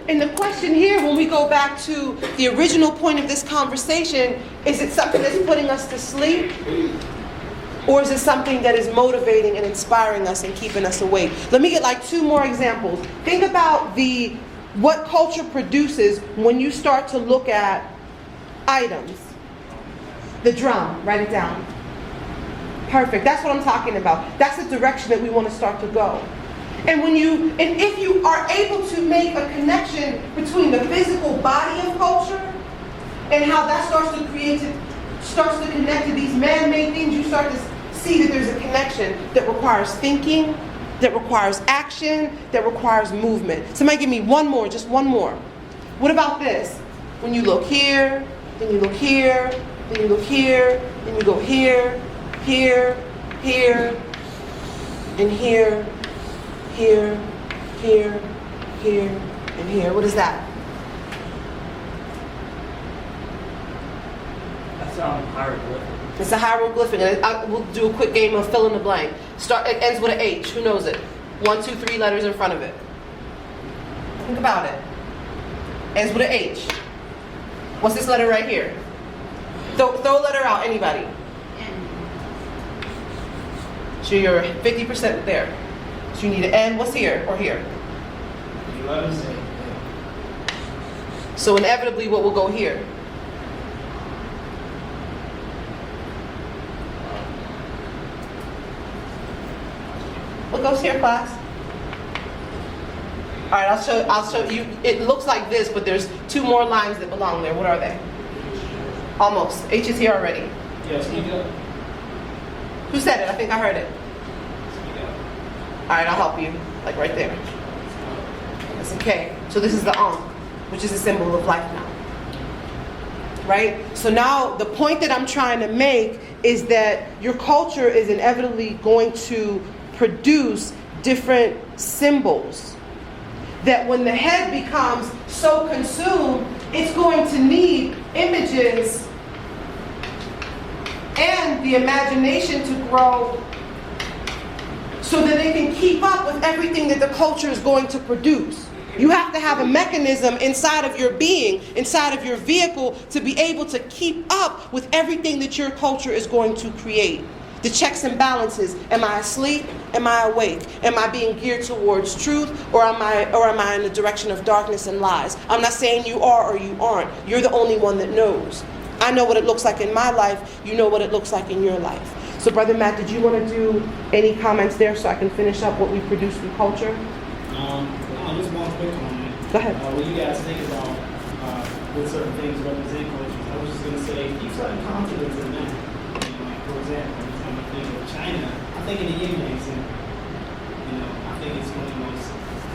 and the question here, when we go back to the original point of this conversation, is it something that's putting us to sleep? Or is it something that is motivating and inspiring us and keeping us awake? Let me get like 2 more examples. Think about what culture produces when you start to look at items. The drum, write it down. Perfect, that's what I'm talking about. That's the direction that we want to start to go. And if you are able to make a connection between the physical body of culture and how that starts to connect to these man-made things, you start to see that there's a connection that requires thinking, that requires action, that requires movement. Somebody give me one more, just one more. What about this? When you look here, then you look here, then you look here, then you go here, here, here, and here, here, here, here, and here. What is that? That's hieroglyphic. It's a hieroglyphic, and we'll do a quick game of fill in the blank. It ends with an H. Who knows it? 1, 2, 3 letters in front of it. Think about it. Ends with an H. What's this letter right here? Throw a letter out, anybody. N. So you're 50% there. So you need an N. What's here or here? So inevitably, what will go here? What goes here, class? All right, I'll show you. It looks like this, but there's 2 more lines that belong there. What are they? Almost. H is here already. Yeah, speak up. Who said it? I think I heard it. Speak up. All right, I'll help you. Like right there. That's okay. So this is the Ankh, which is a symbol of life now. Right? So now the point that I'm trying to make is that your culture is inevitably going to produce different symbols. That when the head becomes so consumed, it's going to need images and the imagination to grow so that they can keep up with everything that the culture is going to produce. You have to have a mechanism inside of your being, inside of your vehicle, to be able to keep up with everything that your culture is going to create. The checks and balances. Am I asleep? Am I awake? Am I being geared towards truth, or am I in the direction of darkness and lies? I'm not saying you are or you aren't. You're the only one that knows. I know what it looks like in my life. You know what it looks like in your life. So Brother Matt, did you want to do any comments there so I can finish up what we produce through culture? Just one quick comment. Go ahead. What you guys think about what certain things represent cultures? I was just going to say, keep certain continents in mind. Like, for example, anytime I think of China, I think of the yin yang symbol. I think it's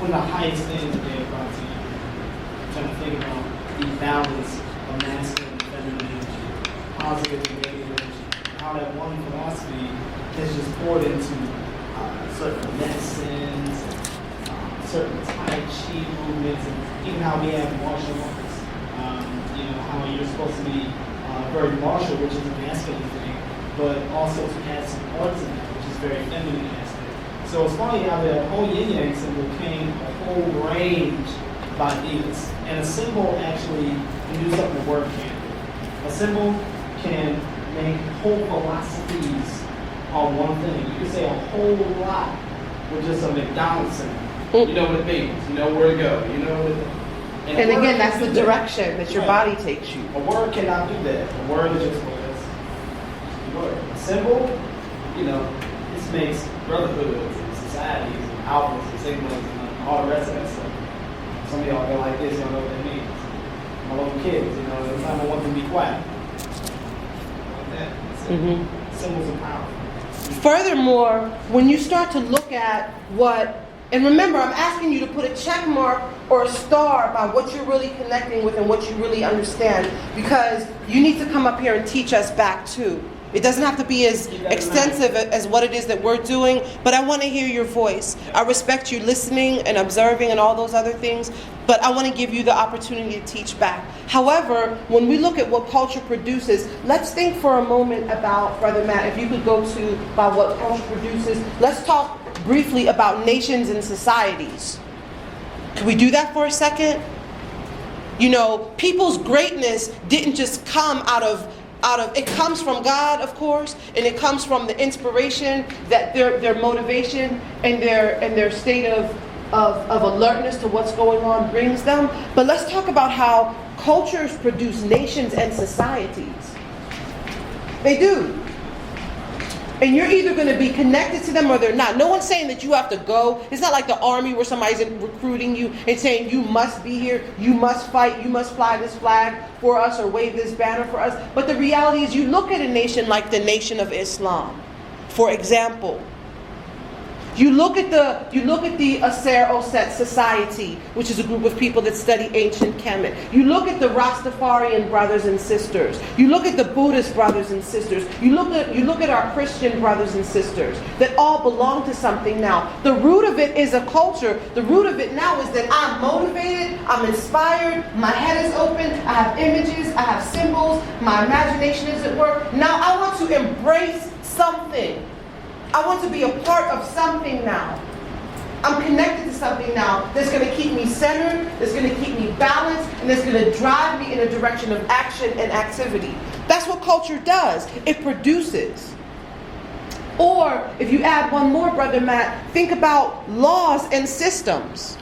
one of the highest things that they have brought to you. I'm trying to think about the balance of masculine and feminine energy, positive and negative energy, how that one philosophy has just poured into certain medicines, certain Tai Chi movements, and even how we have martial arts. How you're supposed to be very martial, which is a masculine thing, but also to add some arts in that, which is very feminine aspect. So it's funny how the whole yin yang symbol came a whole range of ideas. And a symbol actually can do something a word can't do. A symbol can make whole philosophies on one thing. You can say a whole lot with just a McDonald's symbol. You know what it means. You know where to go. You know what it, And again, that's the direction that your body takes you. A word cannot do that. A word is just a word. A symbol, this makes brotherhoods and societies and outfits and signals and all the rest of that stuff. Some of y'all go like this, y'all know what that means. My little kids, every time I want them to be quiet. Like that. Symbols are powerful. Furthermore, when you start to look at and remember, I'm asking you to put a check mark or a star by what you're really connecting with and what you really understand, because you need to come up here and teach us back too. It doesn't have to be as extensive as what it is that we're doing, but I want to hear your voice. I respect you listening and observing and all those other things, but I want to give you the opportunity to teach back. However, when we look at what culture produces, let's think for a moment about, Brother Matt, if you could go to by what culture produces, let's talk briefly about nations and societies. Can we do that for a second? You know, people's greatness didn't just come out of it comes from God, of course, and it comes from the inspiration that their motivation and their state of alertness to what's going on brings them. But let's talk about how cultures produce nations and societies. They do. And you're either going to be connected to them or they're not. No one's saying that you have to go. It's not like the army where somebody's recruiting you and saying you must be here, you must fight, you must fly this flag for us or wave this banner for us. But the reality is you look at a nation like the Nation of Islam, for example. You look at the Aser Oset Society, which is a group of people that study ancient Kemet. You look at the Rastafarian brothers and sisters. You look at the Buddhist brothers and sisters. You look at our Christian brothers and sisters that all belong to something now. The root of it is a culture. The root of it now is that I'm motivated, I'm inspired, my head is open, I have images, I have symbols, my imagination is at work. Now I want to embrace something. I want to be a part of something now. I'm connected to something now that's going to keep me centered, that's going to keep me balanced, and that's going to drive me in a direction of action and activity. That's what culture does. It produces. Or, if you add one more, Brother Matt, think about laws and systems.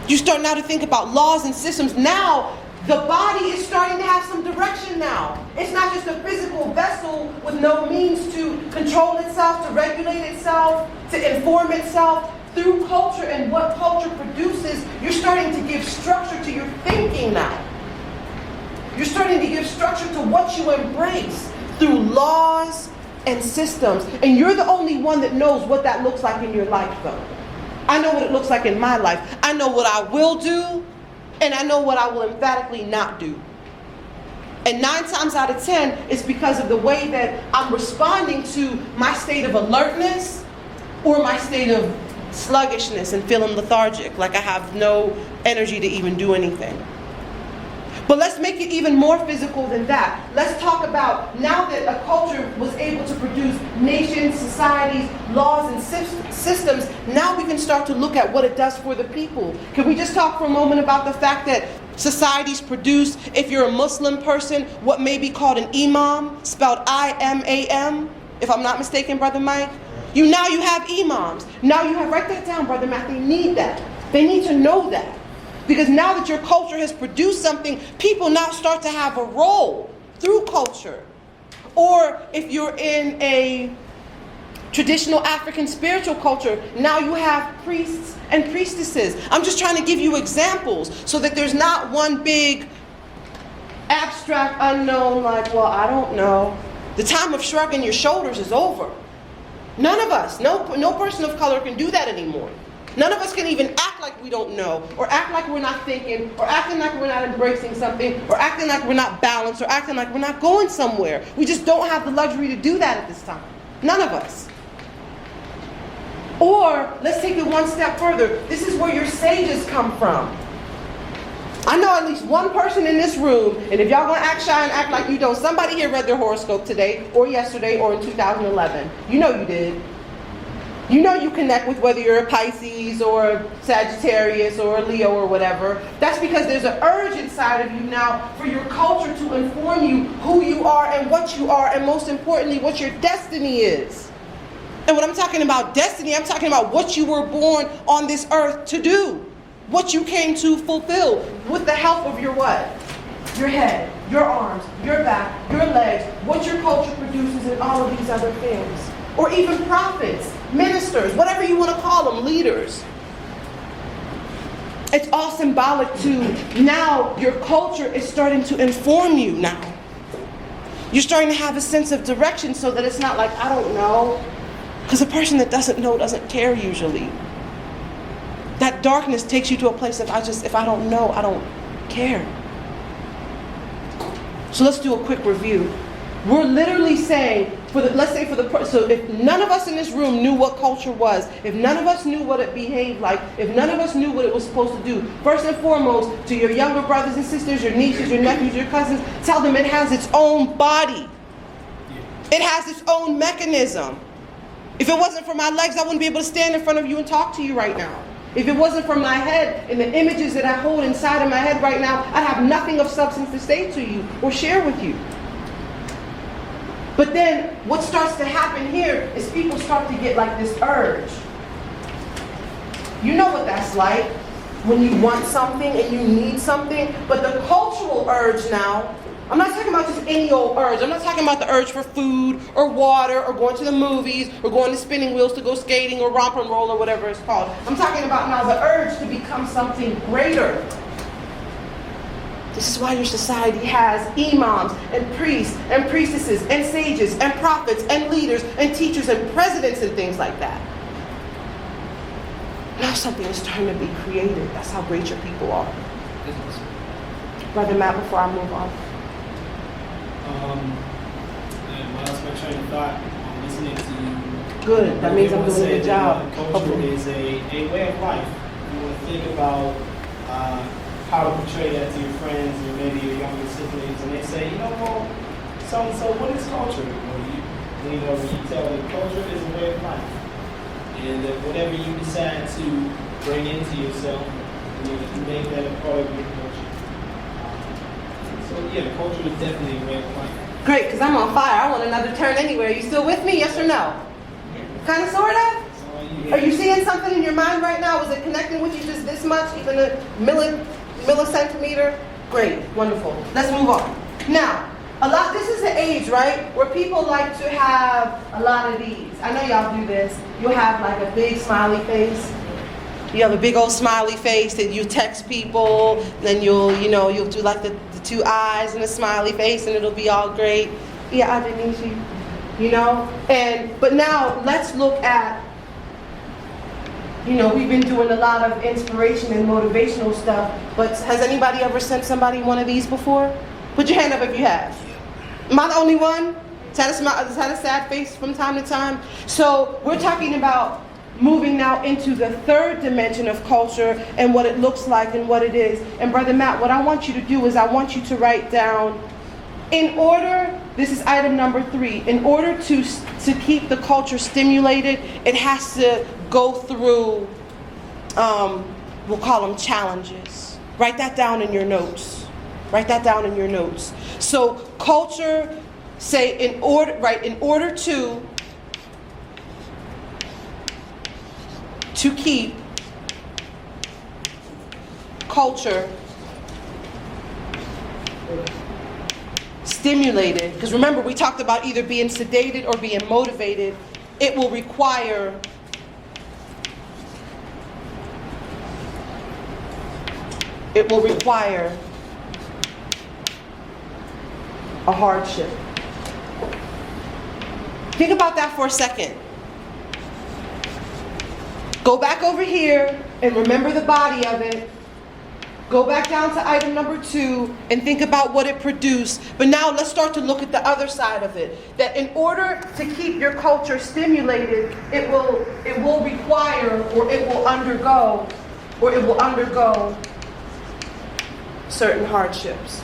You start now to think about laws and systems. Now, the body is starting to have some direction now. It's not just a physical vessel with no means to control itself, to regulate itself, to inform itself. Through culture and what culture produces, you're starting to give structure to your thinking now. You're starting to give structure to what you embrace through laws and systems. And you're the only one that knows what that looks like in your life, though. I know what it looks like in my life. I know what I will do. And I know what I will emphatically not do. And 9 times out of 10, it's because of the way that I'm responding to my state of alertness or my state of sluggishness and feeling lethargic, like I have no energy to even do anything. But let's make it even more physical than that. Let's talk about now that a culture was able to produce nations, societies, laws, and systems, now we can start to look at what it does for the people. Can we just talk for a moment about the fact that societies produce, if you're a Muslim person, what may be called an imam, spelled I-M-A-M, if I'm not mistaken, Brother Mike? Now you have imams. Now you have, write that down, Brother Matt, they need that. They need to know that. Because now that your culture has produced something, people now start to have a role through culture. Or if you're in a traditional African spiritual culture, now you have priests and priestesses. I'm just trying to give you examples so that there's not one big abstract unknown like, well, I don't know. The time of shrugging your shoulders is over. None of us, no person of color can do that anymore. None of us can even act like we don't know, or act like we're not thinking, or acting like we're not embracing something, or acting like we're not balanced, or acting like we're not going somewhere. We just don't have the luxury to do that at this time. None of us. Or, let's take it one step further. This is where your sages come from. I know at least one person in this room, and if y'all gonna act shy and act like you don't, somebody here read their horoscope today, or yesterday, or in 2011. You know you did. You know you connect with whether you're a Pisces or a Sagittarius or a Leo or whatever. That's because there's an urge inside of you now for your culture to inform you who you are and what you are, and most importantly, what your destiny is. And when I'm talking about destiny, I'm talking about what you were born on this earth to do. What you came to fulfill with the help of your what? Your head, your arms, your back, your legs, what your culture produces, and all of these other things. Or even prophets, ministers, whatever you want to call them, leaders. It's all symbolic to now your culture is starting to inform you now. You're starting to have a sense of direction so that it's not like, I don't know. Because a person that doesn't know doesn't care usually. That darkness takes you to a place of, if I don't know, I don't care. So let's do a quick review. We're literally saying, so if none of us in this room knew what culture was, if none of us knew what it behaved like, if none of us knew what it was supposed to do, first and foremost, to your younger brothers and sisters, your nieces, your nephews, your cousins, tell them it has its own body. It has its own mechanism. If it wasn't for my legs, I wouldn't be able to stand in front of you and talk to you right now. If it wasn't for my head and the images that I hold inside of my head right now, I'd have nothing of substance to say to you or share with you. But then what starts to happen here is people start to get like this urge. You know what that's like when you want something and you need something, but the cultural urge now, I'm not talking about just any old urge. I'm not talking about the urge for food or water or going to the movies or going to spinning wheels to go skating or romp and roll or whatever it's called. I'm talking about now the urge to become something greater. This is why your society has imams and priests and priestesses and sages and prophets and leaders and teachers and presidents and things like that. Now something is starting to be created. That's how great your people are. Brother Matt, before I move on. And what else my train of thought, listening to you. Good. That means I'm doing a good job. Culture is a way of life. You want to think about how to portray that to your friends or maybe your younger siblings, and they say, you know, well, so what is culture? Well, you tell them culture is a way of life. And that whatever you decide to bring into yourself, you make that a part of your culture. So yeah, culture is definitely a way of life. Great, because I'm on fire. I want another turn anywhere. Are you still with me? Yes or no? Kind of, sort of? Are you seeing something in your mind right now? Is it connecting with you just this much, even a millicentimeter? Great, wonderful. Let's move on. Now, this is the age, right, where people like to have a lot of these. I know y'all do this. You'll have like a big smiley face. You have a big old smiley face that you text people, then you'll do like the two eyes and a smiley face and it'll be all great. Yeah, I didn't see, but now let's look at, we've been doing a lot of inspiration and motivational stuff, but has anybody ever sent somebody one of these before? Put your hand up if you have. Am I the only one? Has had a sad face from time to time? So we're talking about moving now into the third dimension of culture and what it looks like and what it is. And Brother Matt, what I want you to do is I want you to write down, this is item number 3, in order to keep the culture stimulated, it has to go through, we'll call them challenges. Write that down in your notes. Write that down in your notes. So culture, say in order to keep culture stimulated, because remember we talked about either being sedated or being motivated, it will require a hardship. Think about that for a second. Go back over here and remember the body of it. Go back down to item number 2 and think about what it produced. But now let's start to look at the other side of it. That in order to keep your culture stimulated, it will require or it will undergo certain hardships.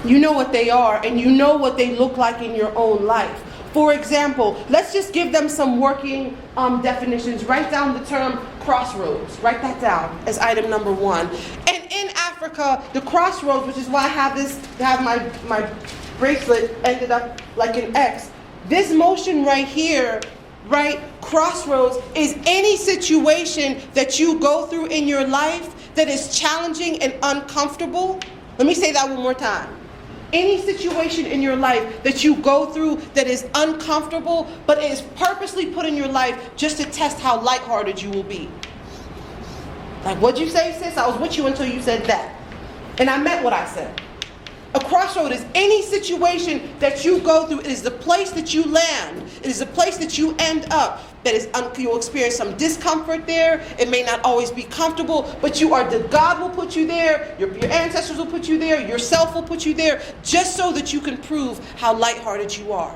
You know what they are and you know what they look like in your own life. For example, let's just give them some working definitions. Write down the term crossroads. Write that down as item number 1. And in Africa, the crossroads, which is why I have my bracelet ended up like an X. This motion right here, right, crossroads, is any situation that you go through in your life that is challenging and uncomfortable. Let me say that one more time. Any situation in your life that you go through that is uncomfortable, but is purposely put in your life just to test how lighthearted you will be. Like, what'd you say, sis? I was with you until you said that. And I meant what I said. A crossroad is any situation that you go through. It is the place that you land. It is the place that you end up. That is, you'll experience some discomfort there. It may not always be comfortable, but God will put you there. Your ancestors will put you there. Yourself will put you there, just so that you can prove how lighthearted you are.